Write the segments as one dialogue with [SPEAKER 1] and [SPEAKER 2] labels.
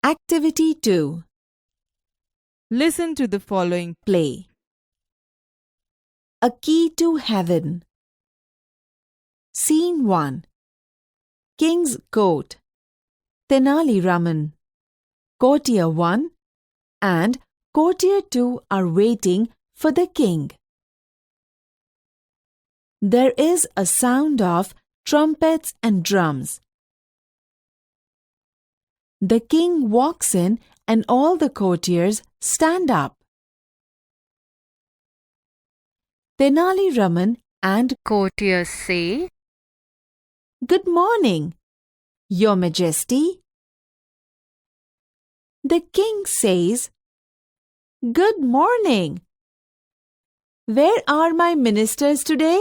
[SPEAKER 1] Activity 2.
[SPEAKER 2] Listen to the following.
[SPEAKER 1] Play. A Key to Heaven. Scene 1. King's Court. Tenali Raman. Courtier 1 and Courtier 2 are waiting for the king. There is a sound of trumpets and drums. The king walks in and all the courtiers stand up. Tenali Raman and
[SPEAKER 2] Courtiers say,
[SPEAKER 1] "Good morning, Your Majesty." The king says, "Good morning. Where are my ministers today?"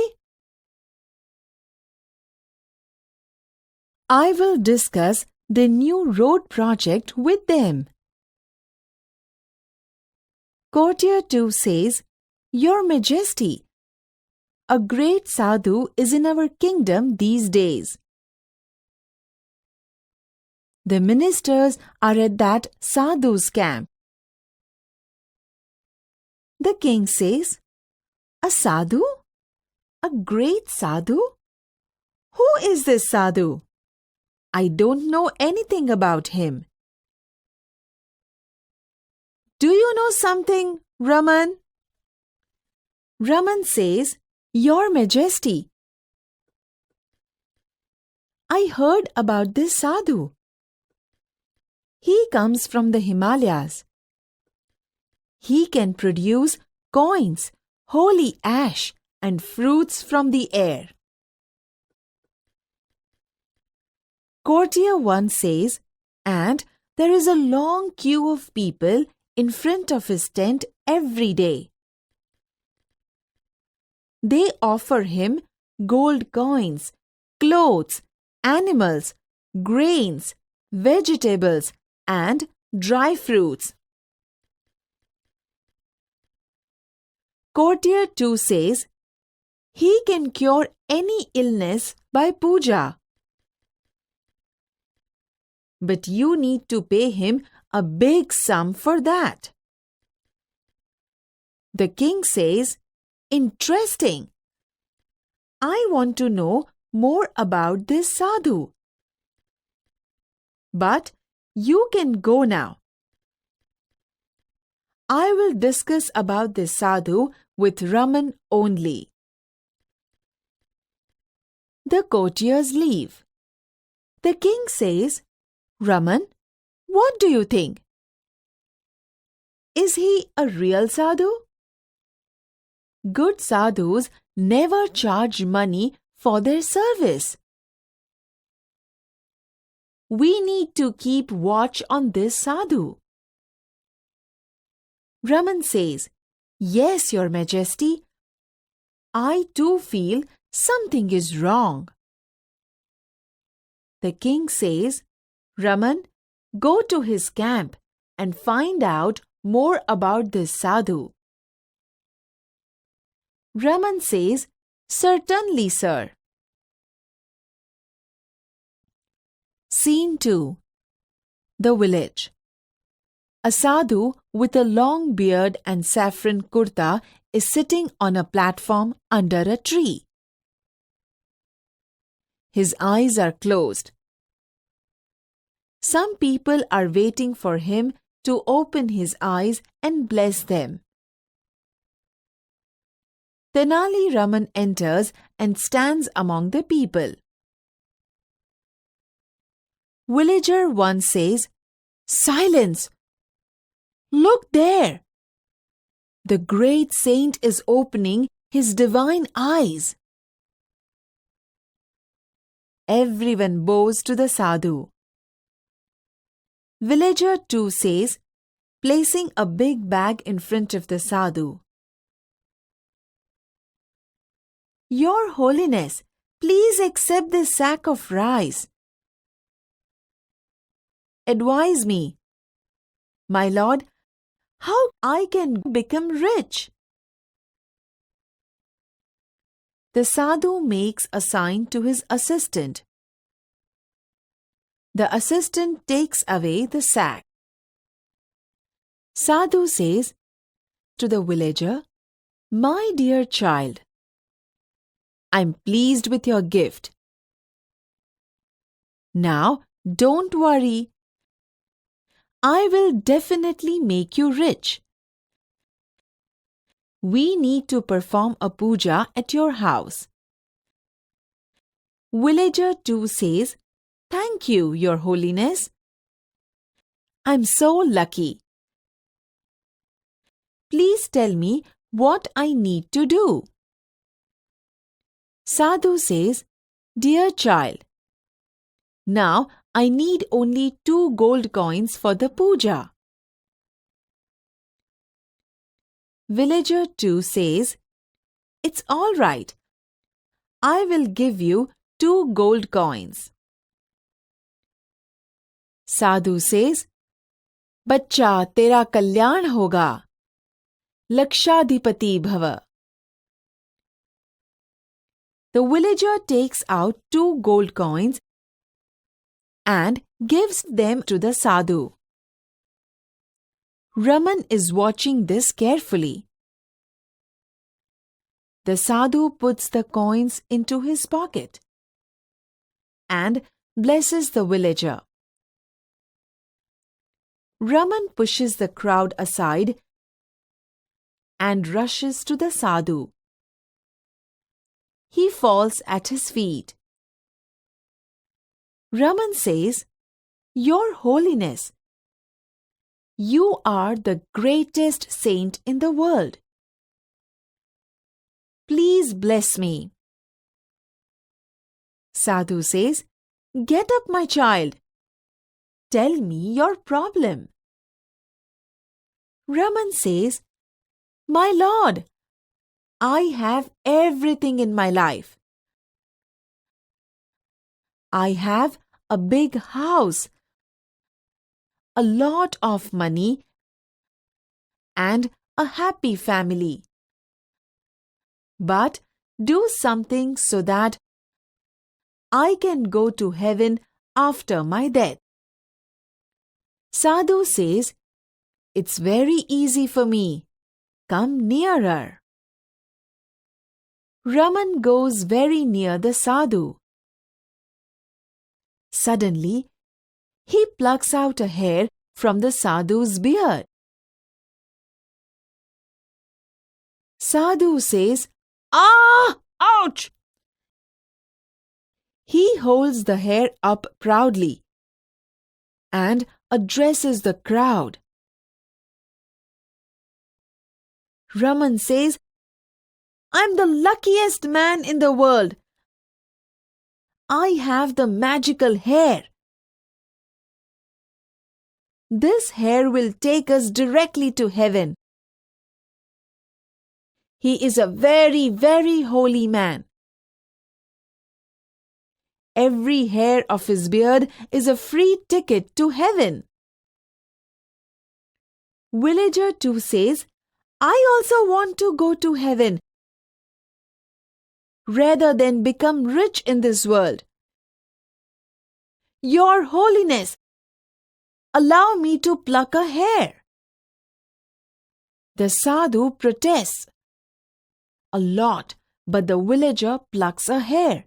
[SPEAKER 1] "I will discuss the new road project with them." Courtier 2 says, "Your Majesty, a great sadhu is in our kingdom these days." The ministers are at that sadhu's camp. The king says, "A sadhu? A great sadhu? Who is this sadhu? I don't know anything about him." "Do you know something, Raman?" Raman says, "Your Majesty, I heard about this sadhu. He comes from the Himalayas. He can produce coins, holy ash, and fruits from the air." Courtier 1 says, "And there is a long queue of people in front of his tent every day. They offer him gold coins, clothes, animals, grains, vegetables, and dry fruits." Courtier 2 says, "He can cure any illness by puja. But you need to pay him a big sum for that." The king says, "Interesting. I want to know more about this sadhu. But you can go now. I will discuss about this sadhu with Raman only." The courtiers leave. The king says, "Raman, what do you think? Is he a real sadhu?" Good sadhus never charge money for their service. We need to keep watch on this sadhu. Raman says, "Yes, Your Majesty. I too feel something is wrong." The king says, "Raman, go to his camp and find out more about this sadhu." Raman says, "Certainly, sir." Scene 2. The village. A sadhu with a long beard and saffron kurta is sitting on a platform under a tree. His eyes are closed. Some people are waiting for him to open his eyes and bless them. Tenali Raman enters and stands among the people. Villager 1 says, "Silence! Look there! The great saint is opening his divine eyes." Everyone bows to the sadhu. Villager 2 says, placing a big bag in front of the sadhu, "Your Holiness, please accept this sack of rice. Advise me, my lord, how I can become rich." The sadhu makes a sign to his assistant. The assistant takes away the sack. Sadhu says to the villager, "My dear child, I'm pleased with your gift. Now, don't worry. I will definitely make you rich. We need to perform a puja at your house." Villager 2 says, "Thank you, Your Holiness. I'm so lucky. Please tell me what I need to do." Sadhu says, "Dear child, now I need only 2 gold coins for the puja." Villager 2 says, "It's all right. I will give you 2 gold coins." Sadhu says, "बच्चा तेरा कल्याण होगा. लक्षाधिपति भव." The villager takes out 2 gold coins and gives them to the sadhu. Raman is watching this carefully. The sadhu puts the coins into his pocket and blesses the villager. Raman pushes the crowd aside and rushes to the sadhu. He falls at his feet. Raman says, "Your Holiness, you are the greatest saint in the world. Please bless me." Sadhu says, "Get up, my child. Tell me your problem." Raman says, "My lord, I have everything in my life. I have a big house, a lot of money, and a happy family. But do something so that I can go to heaven after my death." Sadhu says, "It's very easy for me. Come nearer." Raman goes very near the sadhu. Suddenly, he plucks out a hair from the sadhu's beard. Sadhu says, "Ah! Ouch!" He holds the hair up proudly and addresses the crowd. Raman says, "I'm the luckiest man in the world. I have the magical hair. This hair will take us directly to heaven. He is a very, very holy man. Every hair of his beard is a free ticket to heaven." Villager 2 says, "I also want to go to heaven rather than become rich in this world. Your Holiness, allow me to pluck a hair." The sadhu protests a lot, but the villager plucks a hair.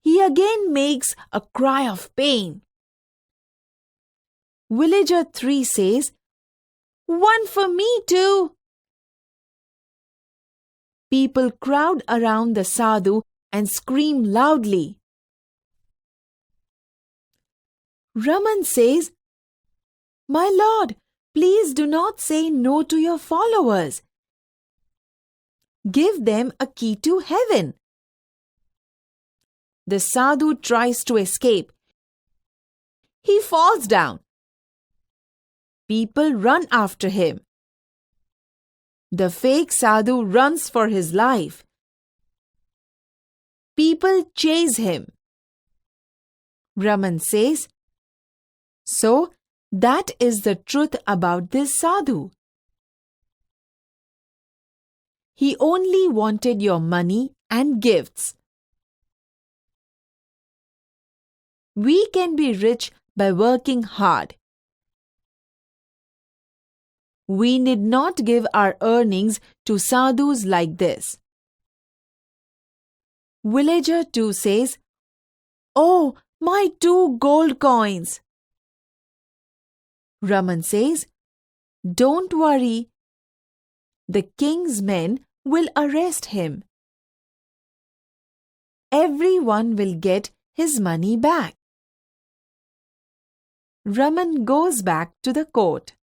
[SPEAKER 1] He again makes a cry of pain. Villager 3 says, "One for me too." People crowd around the sadhu and scream loudly. Raman says, "My lord, please do not say no to your followers. Give them a key to heaven." The sadhu tries to escape. He falls down. People run after him. The fake sadhu runs for his life. People chase him. Raman says, "So, that is the truth about this sadhu. He only wanted your money and gifts. We can be rich by working hard. We need not give our earnings to sadhus like this. Villager 2 says, "Oh, my 2 gold coins." Raman says, "Don't worry. The king's men will arrest him. Everyone will get his money back." Raman goes back to the court.